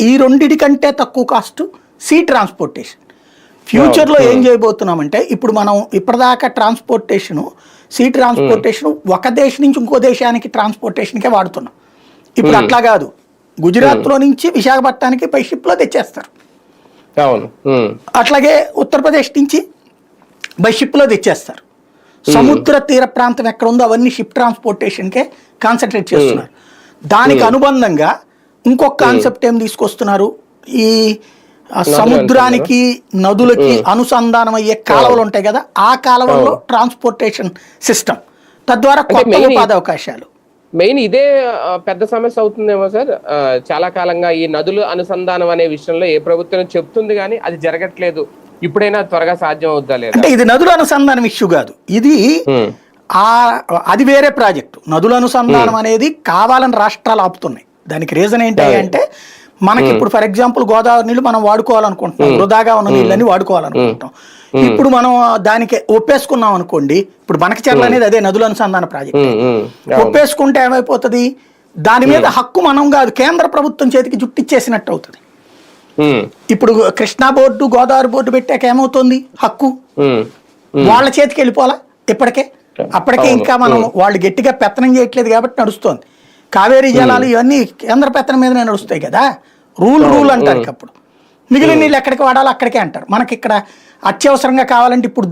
ఈ రెండిటి కంటే తక్కువ కాస్ట్ సీ ట్రాన్స్పోర్టేషన్. ఫ్యూచర్లో ఏం చేయబోతున్నామంటే ఇప్పుడు మనం ఇప్పటిదాకా ట్రాన్స్పోర్టేషను సీ ట్రాన్స్పోర్టేషన్ ఒక దేశం నుంచి ఇంకో దేశానికి ట్రాన్స్పోర్టేషన్కే వాడుతున్నాం. ఇప్పుడు అట్లా కాదు, గుజరాత్లో నుంచి విశాఖపట్నానికి పై షిప్లో తెచ్చేస్తారు. అట్లాగే ఉత్తరప్రదేశ్ నుంచి బై షిప్లో తెచ్చేస్తారు. సముద్ర తీర ప్రాంతం ఎక్కడ ఉందో అవన్నీ షిప్ ట్రాన్స్పోర్టేషన్కే కాన్సన్ట్రేట్ చేస్తున్నారు. దానికి అనుబంధంగా ఇంకొక కాన్సెప్ట్ ఏం తీసుకొస్తున్నారు, ఈ సముద్రానికి నదులకి అనుసంధానం అయ్యే కాలువలు ఉంటాయి కదా, ఆ కాలువల్లో ట్రాన్స్పోర్టేషన్ సిస్టమ్, తద్వారా కొత్త ఉపాధి అవకాశాలు. మెయిన్ ఇదే పెద్ద సమస్య అవుతుందేమో సార్. చాలా కాలంగా ఈ నదుల అనుసంధానం అనే విషయంలో ఏ ప్రభుత్వం చెప్తుంది కానీ అది జరగట్లేదు. ఇప్పుడైనా త్వరగా సాధ్యం అవుద్దా లేదా? అంటే ఇది నదుల అనుసంధానం ఇష్యూ కాదు, ఇది అది వేరే ప్రాజెక్టు. నదుల అనుసంధానం అనేది కావాలని రాష్ట్రాలు ఆపుతున్నాయి. దానికి రీజన్ ఏంటి అంటే మనకి ఇప్పుడు ఫర్ ఎగ్జాంపుల్ గోదావరి నీళ్ళు మనం వాడుకోవాలనుకుంటున్నాం, వృధాగా ఉన్న నీళ్ళని వాడుకోవాలనుకుంటాం. ఇప్పుడు మనం దానికి ఒప్పేసుకున్నాం అనుకోండి, ఇప్పుడు బనకచెర్ల అనేది అదే నదుల అనుసంధాన ప్రాజెక్ట్. ఒప్పేసుకుంటే ఏమైపోతుంది, దాని మీద హక్కు మనం కాదు కేంద్ర ప్రభుత్వం చేతికి జుట్టిచ్చేసినట్టు అవుతుంది. ఇప్పుడు కృష్ణా బోర్డు గోదావరి బోర్డు పెట్టాక ఏమవుతుంది, హక్కు వాళ్ళ చేతికి వెళ్ళిపోవాలా ఇప్పటికే. అప్పటికే ఇంకా మనం వాళ్ళు గట్టిగా పెత్తనం చేయట్లేదు కాబట్టి నడుస్తోంది. కావేరీ జలాలు ఇవన్నీ కేంద్ర పెత్తనం మీదనే నడుస్తాయి కదా, రూల్ అంటారు. అప్పుడు మిగిలిన నీళ్ళు ఎక్కడికి వాడాలో అక్కడికే అంటారు. మనకి ఇక్కడ అత్యవసరంగా కావాలంటే ఇప్పుడు